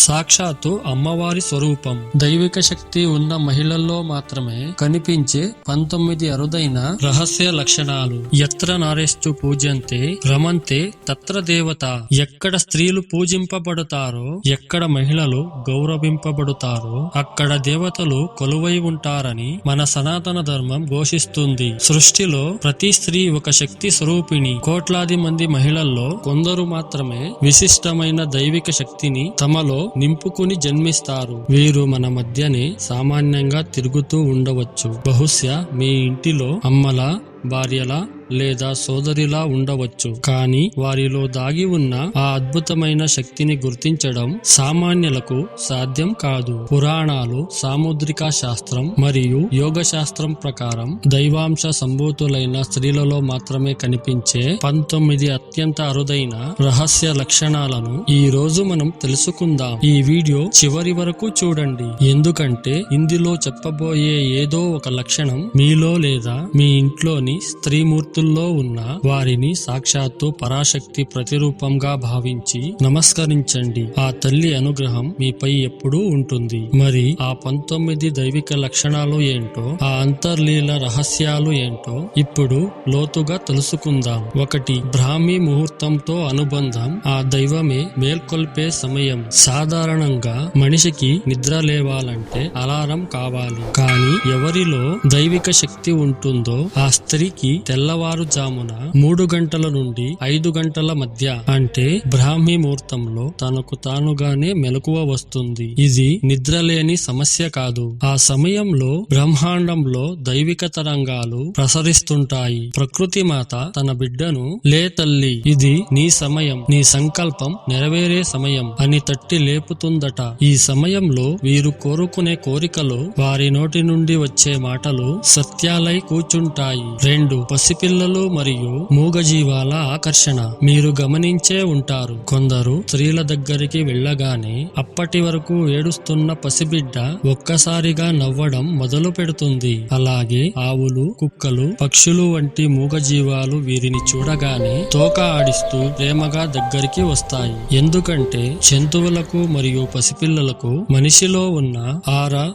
సాక్షాత్తు అమ్మవారి స్వరూపం. దైవిక శక్తి ఉన్న మహిళల్లో మాత్రమే కనిపించే 19 అరుదైన రహస్య లక్షణాలు. ఎత్ర నారేస్తు పూజ్యంతే రమంతే తత్ర దేవత. ఎక్కడ స్త్రీలు పూజింపబడతారో, ఎక్కడ మహిళలు గౌరవింపబడతారో అక్కడ దేవతలు కొలువై ఉంటారని మన సనాతన ధర్మం ఘోషిస్తుంది. సృష్టిలో ప్రతి స్త్రీ ఒక శక్తి స్వరూపిణి. కోట్లాది మంది మహిళల్లో కొందరు మాత్రమే విశిష్టమైన దైవిక శక్తిని తమలో నింపుకుని జన్మిస్తారు. వీరు మన మధ్యనే సామాన్యంగా తిరుగుతూ ఉండవచ్చు. బహుశా మీ ఇంటిలో అమ్మలా, భార్యలా లేదా సోదరిలా ఉండవచ్చు. కానీ వారిలో దాగి ఉన్న ఆ అద్భుతమైన శక్తిని గుర్తించడం సామాన్యులకు సాధ్యం కాదు. పురాణాలు, సాముద్రిక శాస్త్రం మరియు యోగ శాస్త్రం ప్రకారం దైవాంశ సంభూతులైన స్త్రీలలో మాత్రమే కనిపించే 19 అత్యంత అరుదైన రహస్య లక్షణాలను ఈ రోజు మనం తెలుసుకుందాం. ఈ వీడియో చివరి వరకు చూడండి, ఎందుకంటే ఇందులో చెప్పబోయే ఏదో ఒక లక్షణం మీలో లేదా మీ ఇంట్లోని స్త్రీమూర్తుల్లో ఉన్న వారిని సాక్షాత్తు పరాశక్తి ప్రతిరూపంగా భావించి నమస్కరించండి. ఆ తల్లి అనుగ్రహం మీపై ఎప్పుడూ ఉంటుంది. మరి ఆ 19 దైవిక లక్షణాలు ఏంటో, ఆ అంతర్లీల రహస్యాలు ఏంటో ఇప్పుడు లోతుగా తెలుసుకుందాం. 1. బ్రాహ్మీ ముహూర్తంతో అనుబంధం. ఆ దైవమే మేల్కొల్పే సమయం. సాధారణంగా మనిషికి నిద్ర లేవాలంటే అలారం కావాలి. కానీ ఎవరిలో దైవిక శక్తి ఉంటుందో ఆ స్త్రీకి తెల్లవారుజామున 3 గంటల నుండి 5 గంటల మధ్య అంటే బ్రాహ్మీ ముహూర్తంలో తనకు తానుగానే మెలకువ వస్తుంది. ఇది నిద్రలేని సమస్య కాదు. ఆ సమయంలో బ్రహ్మాండంలో దైవిక తరంగాలు ప్రసరిస్తుంటాయి. ప్రకృతి మాత తన బిడ్డను, లే తల్లి, ఇది నీ సమయం, నీ సంకల్పం నెరవేరే సమయం అని తట్టి లేపుతుందట. ఈ సమయంలో వీరు కోరుకునే కోరికలు, వారి నోటి నుండి వచ్చే మాటలు సత్యాలై కూర్చుంటాయి. 2. పసిపిల్లలు మరియు మూగజీవాల ఆకర్షణ. మీరు గమనించే ఉంటారు, కొందరు స్త్రీల దగ్గరికి వెళ్ళగానే అప్పటి వరకు ఏడుస్తున్న పసిబిడ్డ ఒక్కసారిగా నవ్వడం మొదలు పెడుతుంది. అలాగే ఆవులు, కుక్కలు, పక్షులు వంటి మూగజీవాలు వీరిని చూడగానే తోక ఆడిస్తూ ప్రేమగా దగ్గరికి వస్తాయి. ఎందుకంటే జంతువులకు మరియు పసిపిల్లలకు మనిషిలో ఉన్న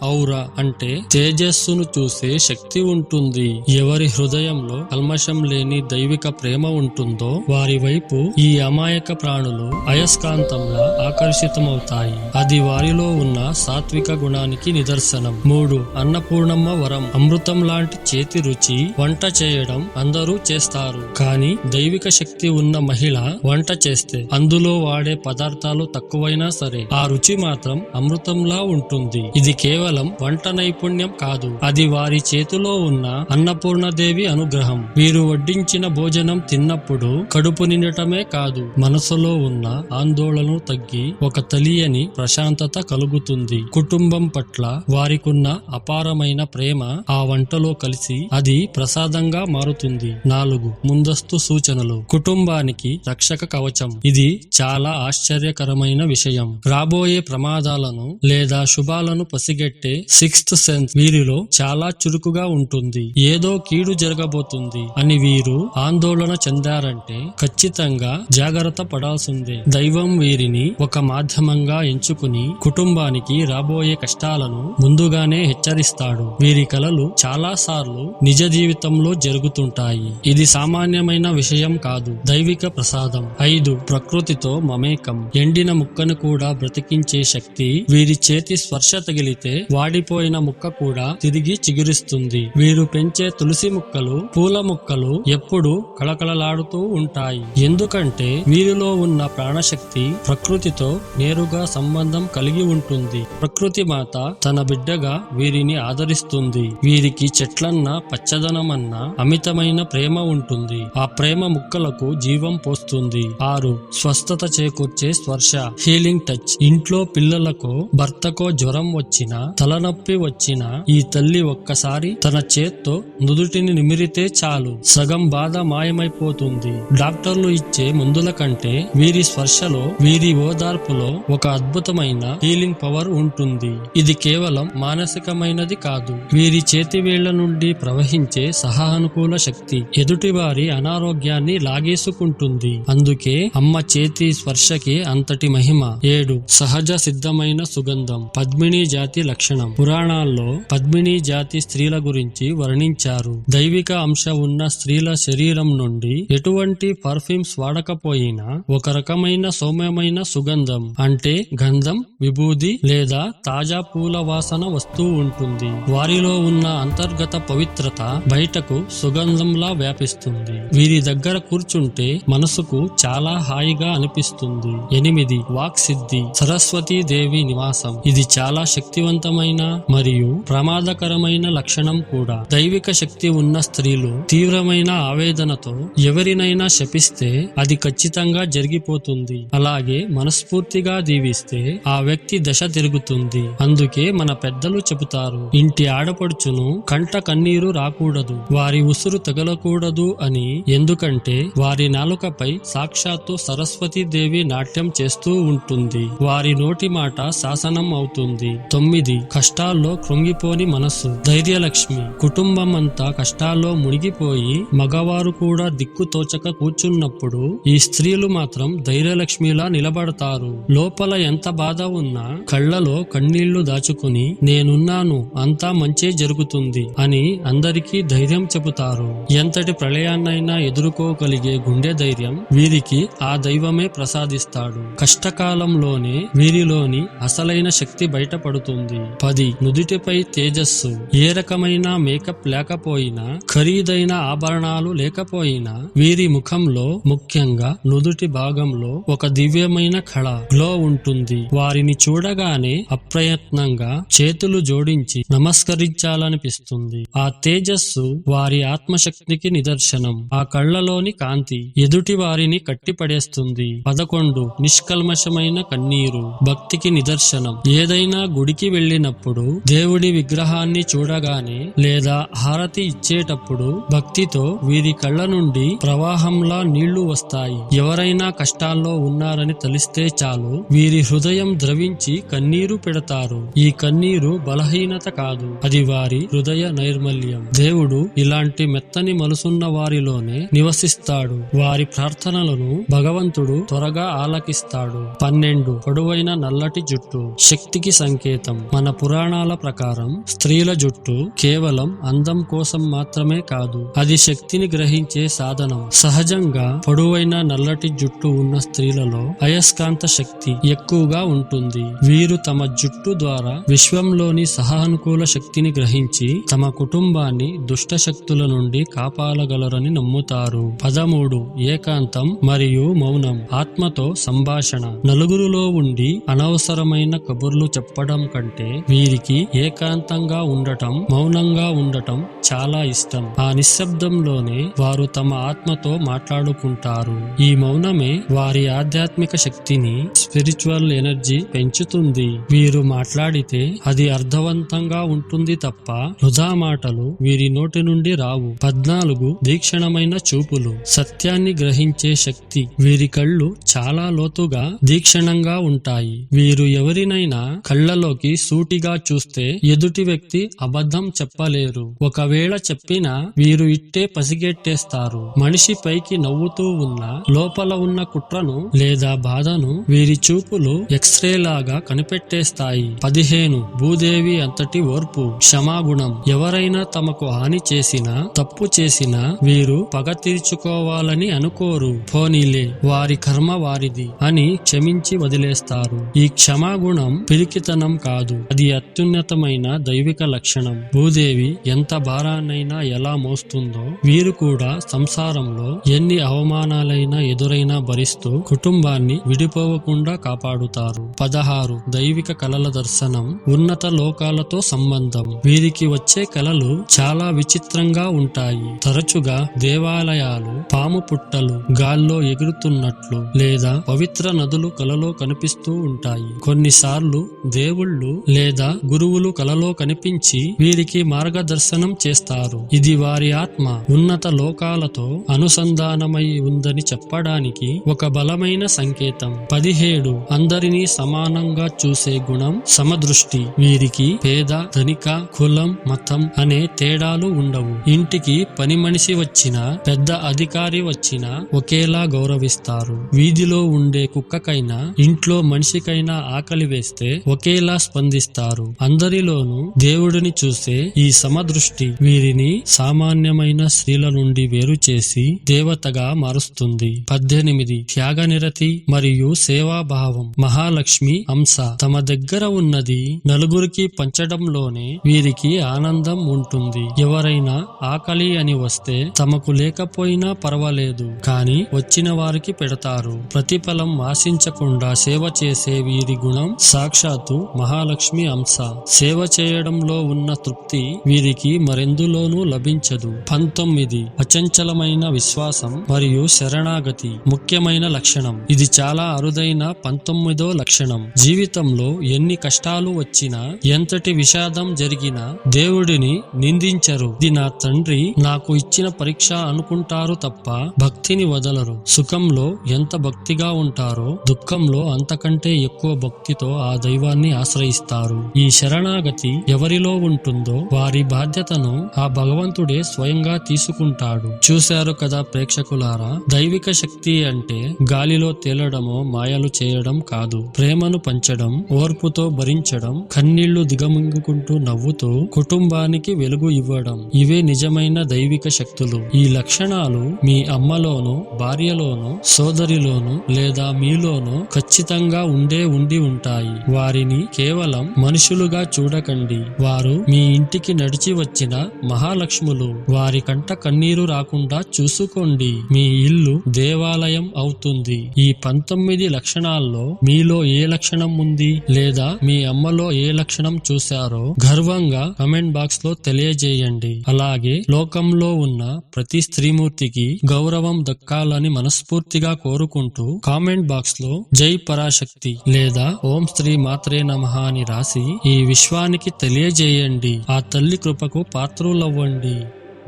ఔరా అంటే తేజస్సును చూసే శక్తి ఉంటుంది. ఎవరి హృదయంలో కల్మషం లేని దైవిక ప్రేమ ఉంటుందో వారి వైపు ఈ అమాయక ప్రాణులు అయస్కాంతంలా ఆకర్షితమవుతాయి. అది వారిలో ఉన్న సాత్విక గుణానికి నిదర్శనం. 3. అన్నపూర్ణమ్మ వరం. అమృతం లాంటి చేతి రుచి. వంట చేయడం అందరూ చేస్తారు, కానీ దైవిక శక్తి ఉన్న మహిళ వంట చేస్తే అందులో వాడే పదార్థాలు తక్కువైనా సరే ఆ రుచి మాత్రం అమృతంలా ఉంటుంది. ఇది కేవలం వంట నైపుణ్యం కాదు, అది వారి చేతిలో ఉన్న అన్నపూర్ణదేవి అనుగ్రహం. వీరు వడ్డించిన భోజనం తిన్నప్పుడు కడుపు నిండటమే కాదు, మనసులో ఉన్న ఆందోళన తగ్గి ఒక తెలియని ప్రశాంతత కలుగుతుంది. కుటుంబం పట్ల వారికున్న అపారమైన ప్రేమ ఆ వంటలో కలిసి అది ప్రసాదంగా మారుతుంది. 4. ముందస్తు సూచనలు. కుటుంబానికి రక్షక కవచం. ఇది చాలా ఆశ్చర్యకరమైన విషయం. రాబోయే ప్రమాదాలను లేదా శుభాలను పసిగట్టే 6th సెన్స్ వీరిలో చాలా చురుకుగా ఉంటుంది. ఏదో కీడు జరగబోతుంది అని వీరు ఆందోళన చెందారంటే ఖచ్చితంగా జాగ్రత్త పడాల్సిందే. దైవం వీరిని ఒక మాధ్యమంగా ఎంచుకుని కుటుంబానికి రాబోయే కష్టాలను ముందుగానే హెచ్చరిస్తాడు. వీరి కలలు చాలా సార్లు నిజ జీవితంలో జరుగుతుంటాయి. ఇది సామాన్యమైన విషయం కాదు, దైవిక ప్రసాదం. 5. ప్రకృతితో మమేకం. ఎండిన ముక్కను కూడా బ్రతికించే శక్తి. వీరి చేతి స్పర్శ తగిలితే వాడిపోయిన ముక్క కూడా తిరిగి చిగురిస్తుంది. వీరు పెంచే తులసి ముక్కలు, పూల మొక్కలు ఎప్పుడు కళకళలాడుతూ ఉంటాయి. ఎందుకంటే వీరిలో ఉన్న ప్రాణశక్తి ప్రకృతితో నేరుగా సంబంధం కలిగి ఉంటుంది. ప్రకృతి మాత తన బిడ్డగా వీరిని ఆదరిస్తుంది. వీరికి చెట్లన్నా పచ్చదనమన్నా అమితమైన ప్రేమ ఉంటుంది. ఆ ప్రేమ ముక్కలకు జీవం పోస్తుంది. 6. స్వస్థత చేకూర్చే స్పర్శ. Healing touch. ఇంట్లో పిల్లలకో భర్తకో జ్వరం వచ్చినా, తలనొప్పి వచ్చినా ఈ తల్లి ఒక్కసారి తన చేత్తో నుదుటిని నిమిరి చేరితే చాలు సగం బాధ మాయమైపోతుంది. డాక్టర్లు ఇచ్చే మందుల కంటే వీరి స్పర్శలో, వీరి ఓదార్పులో ఒక అద్భుతమైన హీలింగ్ పవర్ ఉంటుంది. ఇది కేవలం మానసికమైనది కాదు, వీరి చేతివేళ్ల నుండి ప్రవహించే సహానుకూల శక్తి ఎదుటివారి అనారోగ్యాన్ని లాగేసుకుంటుంది. అందుకే అమ్మ చేతి స్పర్శకి అంతటి మహిమ. 7. సహజ సిద్ధమైన సుగంధం. పద్మిని జాతి లక్షణం. పురాణాల్లో పద్మిని జాతి స్త్రీల గురించి వర్ణించారు. దైవిక అంశ ఉన్న స్త్రీల శరీరం నుండి ఎటువంటి పర్ఫ్యూమ్స్ వాడకపోయినా ఒక రకమైన సౌమ్యమైన సుగంధం, అంటే గంధం, విభూది లేదా తాజా పూల వాసన వస్తూ ఉంటుంది. వారిలో ఉన్న అంతర్గత పవిత్రత బయటకు సుగంధంలా వ్యాపిస్తుంది. వీరి దగ్గర కూర్చుంటే మనసుకు చాలా హాయిగా అనిపిస్తుంది. 8. వాక్ సిద్ధి. సరస్వతీ దేవి నివాసం. ఇది చాలా శక్తివంతమైన మరియు ప్రమాదకరమైన లక్షణం కూడా. దైవిక శక్తి ఉన్న స్త్రీలు తీవ్రమైన ఆవేదనతో ఎవరినైనా శపిస్తే అది ఖచ్చితంగా జరిగిపోతుంది. అలాగే మనస్ఫూర్తిగా దీవిస్తే ఆ వ్యక్తి దశ తిరుగుతుంది. అందుకే మన పెద్దలు చెబుతారు, ఇంటి ఆడపడుచును కంట కన్నీరు రాకూడదు, వారి ఉసురు తగలకూడదు అని. ఎందుకంటే వారి నాలుకపై సాక్షాత్తు సరస్వతీ దేవి నాట్యం చేస్తూ ఉంటుంది. వారి నోటి మాట శాసనం అవుతుంది. 9. కష్టాల్లో కృంగిపోని మనస్సు. ధైర్యలక్ష్మి. కుటుంబం అంతా కష్టాల్లో మునిగిపోయి మగవారు కూడా దిక్కు తోచక కూర్చున్నప్పుడు ఈ స్త్రీలు మాత్రం ధైర్యలక్ష్మిలా నిలబడతారు. లోపల ఎంత బాధ ఉన్నా కళ్లలో కన్నీళ్లు దాచుకుని నేనున్నాను, అంతా మంచే జరుగుతుంది అని అందరికీ ధైర్యం చెబుతారు. ఎంతటి ప్రళయాన్నైనా ఎదుర్కోగలిగే గుండె ధైర్యం వీరికి ఆ దైవమే ప్రసాదిస్తాడు. కష్టకాలంలోనే వీరిలోని అసలైన శక్తి బయటపడుతుంది. 10. నుదుటిపై తేజస్సు. ఏ రకమైన మేకప్ లేకపోయినా, ఖరీదైన ఆభరణాలు లేకపోయినా వీరి ముఖంలో, ముఖ్యంగా నుదుటి భాగంలో ఒక దివ్యమైన కళ, గ్లో ఉంటుంది. వారిని చూడగానే అప్రయత్నంగా చేతులు జోడించి నమస్కరించాలనిపిస్తుంది. ఆ తేజస్సు వారి ఆత్మశక్తికి నిదర్శనం. ఆ కళ్లలోని కాంతి ఎదుటి వారిని కట్టిపడేస్తుంది. 11. నిష్కల్మషమైన కన్నీరు. భక్తికి నిదర్శనం. ఏదైనా గుడికి వెళ్ళినప్పుడు దేవుడి విగ్రహాన్ని చూడగానే లేదా హారతి ఇచ్చేటప్పుడు భక్తితో వీరి కళ్ళ నుండి ప్రవాహంలా నీళ్లు వస్తాయి. ఎవరైనా కష్టాల్లో ఉన్నారని తెలిస్తే చాలు వీరి హృదయం ద్రవించి కన్నీరు పెడతారు. ఈ కన్నీరు బలహీనత కాదు, అది వారి హృదయ నైర్మల్యం. దేవుడు ఇలాంటి మెత్తని మనసున్న వారిలోనే నివసిస్తాడు. వారి ప్రార్థనలను భగవంతుడు త్వరగా ఆలకిస్తాడు. 12. పొడవైన నల్లటి జుట్టు. శక్తికి సంకేతం. మన పురాణాల ప్రకారం స్త్రీల జుట్టు కేవలం అందం కోసం మాత్రమే కాదు, అది శక్తిని గ్రహించే సాధనం. సహజంగా పొడవైన నల్లటి జుట్టు ఉన్న స్త్రీలలో అయస్కాంత శక్తి ఎక్కువగా ఉంటుంది. వీరు తమ జుట్టు ద్వారా విశ్వంలోని సహానుకూల శక్తిని గ్రహించి తమ కుటుంబాన్ని దుష్ట శక్తుల నుండి కాపాడగలరని నమ్ముతారు. 13. ఏకాంతం మరియు మౌనం. ఆత్మతో సంభాషణ. నలుగురిలో ఉండి అనవసరమైన కబుర్లు చెప్పడం కంటే వీరికి ఏకాంతంగా ఉండటం, మౌనంగా ఉండటం చాలా ఇష్టం. ఆ నిశ్శబ్దంలోనే వారు తమ ఆత్మతో మాట్లాడుకుంటారు. ఈ మౌనమే వారి ఆధ్యాత్మిక శక్తిని, స్పిరిచువల్ ఎనర్జీ పెంచుతుంది. వీరు మాట్లాడితే అది అర్థవంతంగా ఉంటుంది తప్ప వృధా మాటలు వీరి నోటి నుండి రావు. 14. దీక్షణమైన చూపులు. సత్యాన్ని గ్రహించే శక్తి. వీరి కళ్ళు చాలా లోతుగా దీక్షణంగా ఉంటాయి. వీరు ఎవరినైనా కళ్ళలోకి సూటిగా చూస్తే ఎదుటి వ్యక్తి అబద్ధం చెప్పలేరు. ఒకవేళ చెప్పినా వీరు ఇట్టే పసిగెట్టేస్తారు. మనిషి పైకి నవ్వుతూ ఉన్నా లోపల ఉన్న కుట్రను లేదా బాధను వీరి చూపులు ఎక్స్రే లాగా కనిపెట్టేస్తాయి. 15. భూదేవి అంతటి ఓర్పు. క్షమాగుణం. ఎవరైనా తమకు హాని చేసినా, తప్పు చేసినా వీరు పగ తీర్చుకోవాలని అనుకోరు. పోనీలే, వారి కర్మ వారిది అని క్షమించి వదిలేస్తారు. ఈ క్షమాగుణం పిరికితనం కాదు, అది అత్యున్నతమైన దైవిక లక్షణం. భూదేవి ఎంత భారాన్నైనా ఎలా మోస్తుందో వీరు కూడా సంసారంలో ఎన్ని అవమానాలైనా ఎదురైనా భరిస్తూ కుటుంబాన్ని విడిపోవకుండా కాపాడుతారు. 16. దైవిక కలల దర్శనం. ఉన్నత లోకాలతో సంబంధం. వీరికి వచ్చే కలలు చాలా విచిత్రంగా ఉంటాయి. తరచుగా దేవాలయాలు, పాము పుట్టలు గాల్లో ఎగురుతున్నట్లు లేదా పవిత్ర నదులు కలలో కనిపిస్తూ ఉంటాయి. కొన్నిసార్లు దేవుళ్ళు లేదా గురువులు కలలో కనిపించి వీరికి మార్గదర్శనం చేస్తారు. ఇది ఇది వారి ఆత్మ ఉన్నత లోకాలతో అనుసంధానమై ఉందని చెప్పడానికి ఒక బలమైన సంకేతం. 17 అందరినీ సమానంగా చూసే గుణం సమదృష్టి. వీరికి పేద ధనిక కులం మతం అనే తేడాలు ఉండవు. ఇంటికి పని మనిషి వచ్చినా పెద్ద అధికారి వచ్చినా ఒకేలా గౌరవిస్తారు. వీధిలో ఉండే కుక్కకైనా ఇంట్లో మనిషికైనా ఆకలి వేస్తే ఒకేలా స్పందిస్తారు. అందరిలోనూ దేవుడిని చూసే ఈ సమదృష్టి వీరిని సామాన్యమైన స్త్రీల నుండి వేరు చేసి దేవతగా మారుస్తుంది. 18 త్యాగనిరతి మరియు సేవాభావం. మహాలక్ష్మి అంశ తమ దగ్గర ఉన్నది నలుగురికి పంచడంలోనే వీరికి ఆనందం ఉంటుంది. ఎవరైనా ఆకలి అని వస్తే తమకు లేకపోయినా పర్వాలేదు కానీ వచ్చిన వారికి పెడతారు. ప్రతిఫలం ఆశించకుండా సేవ చేసే వీరి గుణం సాక్షాత్తు మహాలక్ష్మి అంశ. సేవ చేయడంలో ఉన్న తృప్తి వీరికి మరెందులోనూ లభించదు. 19 అచంచలమైన విశ్వాసం మరియు శరణాగతి. ముఖ్యమైన లక్షణం. ఇది చాలా అరుదైన 19వ లక్షణం. జీవితంలో ఎన్ని కష్టాలు వచ్చినా ఎంతటి విషాదం జరిగినా దేవుడిని నిందించరు. ఇది నా తండ్రి నాకు ఇచ్చిన పరీక్ష అనుకుంటారు తప్ప భక్తిని వదలరు. సుఖంలో ఎంత భక్తిగా ఉంటారో దుఃఖంలో అంతకంటే ఎక్కువ భక్తితో ఆ దైవాన్ని ఆశ్రయిస్తారు. ఈ శరణాగతి ఎవరిలో ఉంటుందో వారి బాధ్యతను ఆ భగవంతుడే స్వయంగా తీసుకుంటాడు. చూశారు కదా ప్రేక్షకులారా, దైవిక శక్తి అంటే గాలిలో తేలడమో మాయలు చేయడం కాదు. ప్రేమను పంచడం, ఓర్పుతో భరించడం, కన్నీళ్లు దిగమింగుకుంటూ నవ్వుతూ కుటుంబానికి వెలుగు ఇవ్వడం. ఇవే నిజమైన దైవిక శక్తులు. ఈ లక్షణాలు మీ అమ్మలోనో భార్యలోనో సోదరిలోనో లేదా మీలోనో ఖచ్చితంగా ఉండి ఉంటాయి. వారిని కేవలం మనుషులుగా చూడకండి. వారు మీ ఇంటికి నడిచి వచ్చిన మహాలక్ష్ములు. వారి కంట కన్నీరు రాకుండా చూసుకోండి. మీ ఇల్లు దేవాలయం అవుతుంది. ఈ 19 లక్షణాల్లో మీలో ఏ లక్షణం ఉంది లేదా మీ అమ్మలో ఏ లక్షణం చూశారో గర్వంగా కమెంట్ బాక్స్ లో తెలియజేయండి. అలాగే లోకంలో ఉన్న ప్రతి స్త్రీమూర్తికి గౌరవం దక్కాలని మనస్ఫూర్తిగా కోరుకుంటూ కామెంట్ బాక్స్ లో జై పరాశక్తి లేదా ఓం శ్రీ మాత్రే నమః అని రాసి ఈ విశ్వానికి తెలియజేయండి. ఆ తల్లి కృపకు పాత్రులవ్వండి.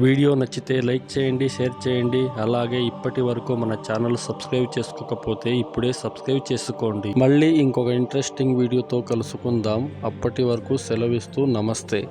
వీడియో నచ్చితే లైక్ చేయండి, షేర్ చేయండి. అలాగే ఇప్పటి వరకు మన ఛానల్ సబ్స్క్రైబ్ చేసుకోకపోతే ఇప్పుడే సబ్స్క్రైబ్ చేసుకోండి. మళ్ళీ ఇంకొక ఇంట్రెస్టింగ్ వీడియోతో కలుసుకుందాం. అప్పటి వరకు సెలవిస్తూ నమస్తే.